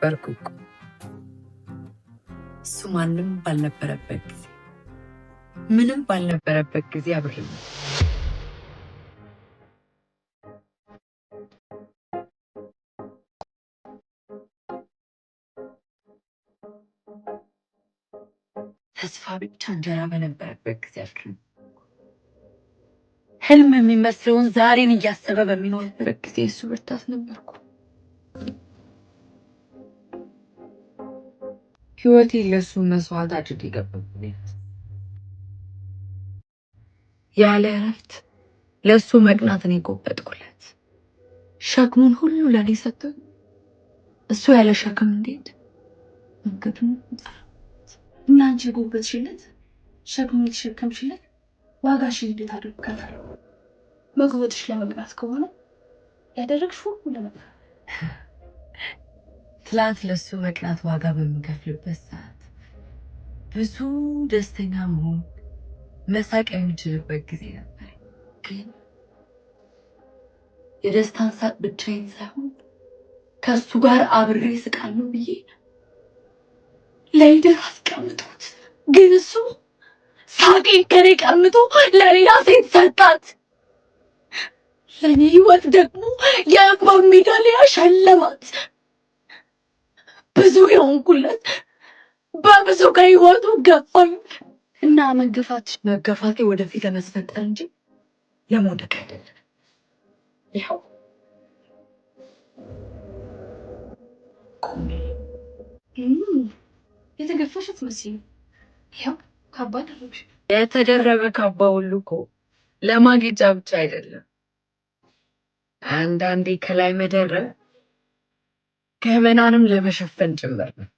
ነበርኩ እኮ እሱ ማንም ባልነበረበት ጊዜ ምንም ባልነበረበት ጊዜ አብሬ ተስፋ ብቻ እንጀራ በነበረበት ጊዜ አብሬ ህልም የሚመስለውን ዛሬን እያሰበ በሚኖርበት ጊዜ እሱ ብርታት ነበርኩ። ህይወቴ ለሱ መስዋዕት አድርጌ ገባብኝ። ያለ እረፍት ለሱ መቅናትን የቆበጥኩለት ሸክሙን ሁሉ ለኔ ሰጥቶ እሱ ያለ ሸክም እንዴት እንግዲህ እና አንቺ ጎበዝሽለት ሸክሙን የተሸከምሽለት ዋጋሽን እንዴት አድርገሻል? መግቦትሽ ለመቅናት ከሆነ ያደረግሽው ሁሉ ለመቅናት ትላንት ለሱ መቅናት ዋጋ በሚከፍልበት ሰዓት ብዙ ደስተኛ መሆን መሳቅ የምችልበት ጊዜ ነበር። ግን የደስታን ሳቅ ብቻዬን ሳይሆን ከሱ ጋር አብሬ ስቃለሁ ብዬ ለይደር አስቀምጦት ግን እሱ ሳቄን ከኔ ቀምቶ ለሌላ ሴት ሰጣት። ለኔ ህይወት ደግሞ የእንባውን ሜዳሊያ ሸለማት። ብዙ የሆንኩለት በብዙ ከህይወቱ ገፋኝ እና መገፋቴ ወደፊት ለመስፈጠር እንጂ ለመውደቅ አይደለም። ይኸው የተገፋሽ አትመስይም። ይኸው ካባ ደረብሽ። የተደረበ ካባ ሁሉ እኮ ለማጌጫ ብቻ አይደለም። አንዳንዴ ከላይ መደረብ ገመናንም ለመሸፈን ጭምር ነው።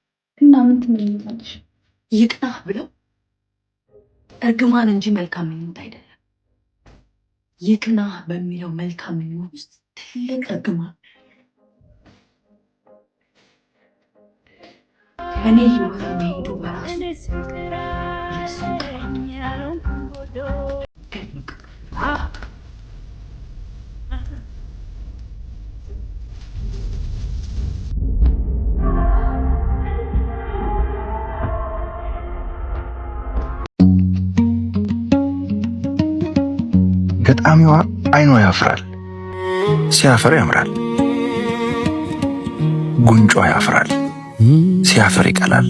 እና ምን ትመኛለሽ? ይቅናህ ብለው እርግማን እንጂ መልካም ምኞት አይደለም። ይቅናህ በሚለው መልካም ምኞት ውስጥ ትልቅ እርግማን እኔ ህይወት የሚሄዱ በራሱ ገጣሚዋ አይኗ ያፍራል፣ ሲያፈር ያምራል። ጉንጯ ያፍራል፣ ሲያፈር ይቀላል፣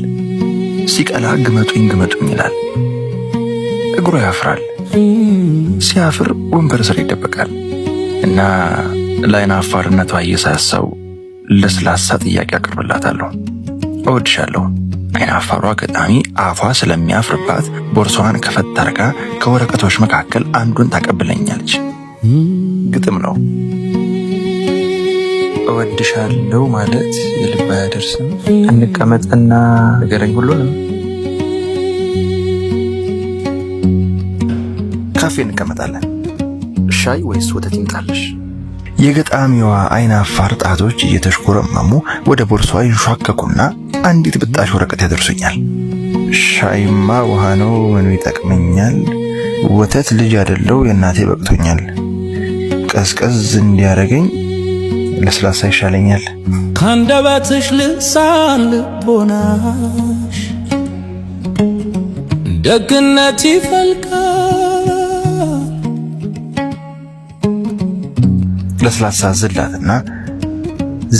ሲቀላ ግመጡኝ ግመጡኝ ይላል። እግሯ ያፍራል፣ ሲያፍር ወንበር ስር ይደበቃል። እና ለአይን አፋርነቷ እየሳሳው ለስላሳ ጥያቄ አቅርብላታለሁ። እወድሻለሁ። አይን አፋሯ ገጣሚ አፏ ስለሚያፍርባት ቦርሳዋን ከፈት አርጋ ከወረቀቶች መካከል አንዱን ታቀብለኛለች። ግጥም ነው። እወድሻለሁ ማለት የልብ አያደርስም። እንቀመጥና ንገረኝ ሁሉንም። ካፌ እንቀመጣለን። ሻይ ወይስ ወተት ይምጣልሽ? የገጣሚዋ አይን አፋር ጣቶች እየተሽኮረመሙ ወደ ቦርሳዋ ይንሿከኩና አንዲት ብጣሽ ወረቀት ያደርሱኛል። ሻይማ ውሃ ነው፣ ምኑ ይጠቅመኛል? ወተት ልጅ አይደለው የእናቴ በቅቶኛል። ቀዝቀዝ እንዲያረገኝ ለስላሳ ይሻለኛል። ካንደበትሽ ልሳን ልቦናሽ ደግነት ይፈልቃል። ለስላሳ ዝላትና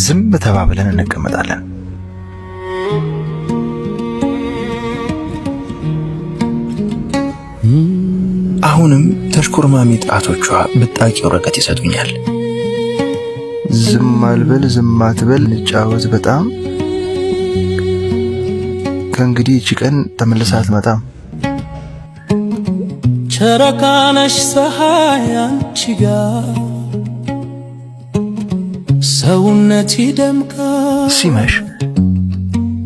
ዝም ተባብለን እንቀመጣለን። አሁንም ተሽኮርማሚ ጣቶቿ ብጣቂ ወረቀት ይሰጡኛል። ዝም አልበል ዝም አትበል እንጫወት በጣም ከእንግዲህ እቺ ቀን ተመልሳ አትመጣም። ቸረካነሽ ፀሐይ አንቺ ጋር ሰውነት ይደምቃል። ሲመሽ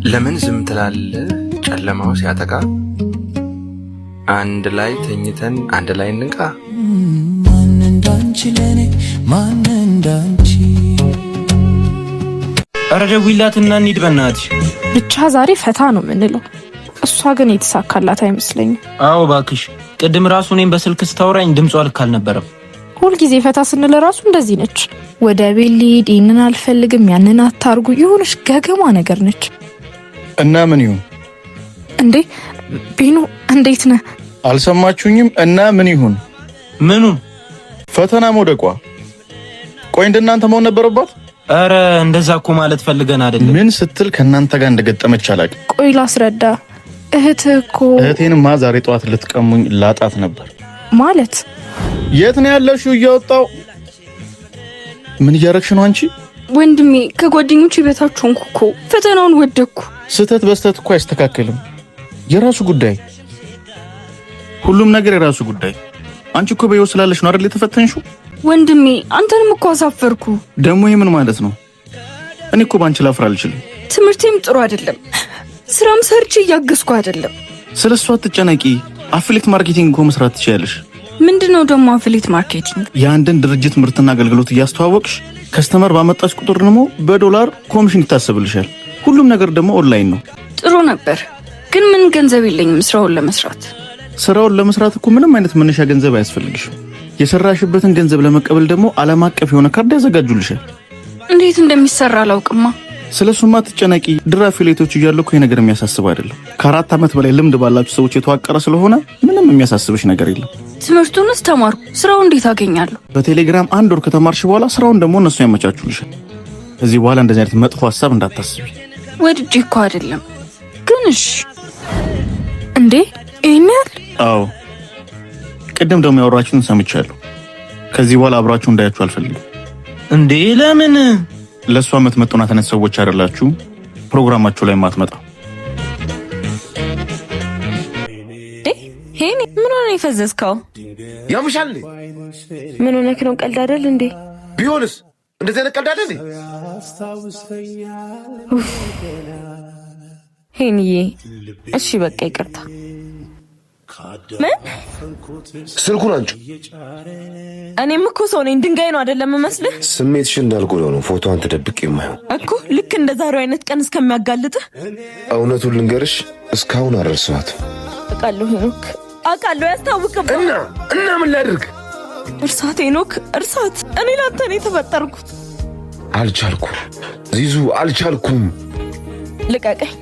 ለምን ዝም ትላለህ? ጨለማው ሲያጠቃ አንድ ላይ ተኝተን አንድ ላይ እንንቃ። ማን እንዳንቺ ለኔ ማን እንዳንቺ። ኧረ ደውይላትና እንሂድ በእናትሽ። ብቻ ዛሬ ፈታ ነው የምንለው። እሷ ግን የተሳካላት አይመስለኝም። አዎ እባክሽ፣ ቅድም ራሱ እኔም በስልክ ስታወራኝ ድምጿ ልክ አልነበረም። ሁልጊዜ ፈታ ስንል ራሱ እንደዚህ ነች። ወደ ቤት ልሂድ፣ ይህንን አልፈልግም፣ ያንን አታርጉ፣ የሆነች ገገማ ነገር ነች። እና ምን ይሁን እንዴ? ቢኑ እንዴት ነህ? አልሰማችሁኝም? እና ምን ይሁን? ምኑ? ፈተና መውደቋ። ቆይ እንደናንተ መሆን ነበረባት? አረ እንደዛ እኮ ማለት ፈልገን አይደለም። ምን ስትል ከናንተ ጋር እንደገጠመች አላውቅም። ቆይ ላስረዳ። እህቴንማ ዛሬ ጠዋት ልትቀሙኝ ላጣት ነበር። ማለት የት ነው ያለሽው? እያወጣው ምን እያረግሽ ነው አንቺ? ወንድሜ ከጓደኞቼ በታች ሆንኩ እኮ ፈተናውን ወደኩ። ስህተት በስተት እኮ አይስተካከልም። የራሱ ጉዳይ፣ ሁሉም ነገር የራሱ ጉዳይ። አንቺ እኮ በይው ስላለሽ ነው አይደል የተፈተንሽው? ወንድሜ አንተንም እኮ አሳፈርኩ። ደግሞ ይሄ ምን ማለት ነው? እኔ እኮ ባንቺ ላፍር አልችልም። ትምህርቴም ጥሩ አይደለም፣ ስራም ሰርቼ እያገዝኩ አይደለም። ስለሷ አትጨነቂ። አፍሊት ማርኬቲንግ እኮ መስራት ትችያለሽ። ምንድነው ደግሞ አፍሊት ማርኬቲንግ? የአንድን ድርጅት ምርትና አገልግሎት እያስተዋወቅሽ ከስተመር ባመጣች ቁጥር ደግሞ በዶላር ኮሚሽን ይታሰብልሻል። ሁሉም ነገር ደግሞ ኦንላይን ነው። ጥሩ ነበር፣ ግን ምን ገንዘብ የለኝም ስራውን ለመስራት። ስራውን ለመስራት እኮ ምንም አይነት መነሻ ገንዘብ አያስፈልግሽም። የሰራሽበትን ገንዘብ ለመቀበል ደግሞ ዓለም አቀፍ የሆነ ካርድ ያዘጋጁልሻል። እንዴት እንደሚሰራ አላውቅማ። ስለሱማ ትጨነቂ። ድራ አፊሊየቶች እያሉ እኮ ነገር የሚያሳስብ አይደለም። ከ4 ዓመት በላይ ልምድ ባላችሁ ሰዎች የተዋቀረ ስለሆነ ምንም የሚያሳስብሽ ነገር የለም። ትምህርቱንስ ተማርኩ፣ ስራው እንዴት አገኛለሁ? በቴሌግራም 1 ወር ከተማርሽ በኋላ ስራውን ደግሞ እነሱ ያመቻቹልሻል። ከዚህ በኋላ እንደዚህ አይነት መጥፎ ሐሳብ እንዳታስቢ። ወድጄ እኮ አይደለም ግን እሺ። እንዴ ይሄን ያህል? አዎ፣ ቅድም ደግሞ ያወራችሁን ሰምቻለሁ። ከዚህ በኋላ አብራችሁ እንዳያችሁ አልፈልግም። እንዴ ለምን? ለሷ የምትመጡና ተነስ ሰዎች አይደላችሁ ፕሮግራማችሁ ላይ ማትመጣ። ሄኒ ምን ሆነ የፈዘዝከው? ያምሻል። ምን ሆነክ ነው? ቀልድ አይደል እንዴ? ቢሆንስ እንደዚህ አይነት ቀልድ አይደል? ሄኒዬ እሺ በቃ ይቅርታ። ምን? ስልኩን አንቺ። እኔም እኮ ሰው ነኝ፣ ድንጋይ ነው አይደለም መስልህ? ስሜትሽን እንዳልጎዳው ነው ፎቶዋን ተደብቄ የማየው እኮ ልክ እንደ ዛሬው አይነት ቀን እስከሚያጋልጥህ። እውነቱን ልንገርሽ እስካሁን አልረሳኋትም። አውቃለሁ ሄኖክ፣ አውቃለሁ። ያስታውቅም እና ምን ላድርግ? እርሳት ሄኖክ፣ እርሳት። እኔ ላንተ ነው የተፈጠርኩት። አልቻልኩም ዚዙ፣ አልቻልኩም። ልቀቀኝ።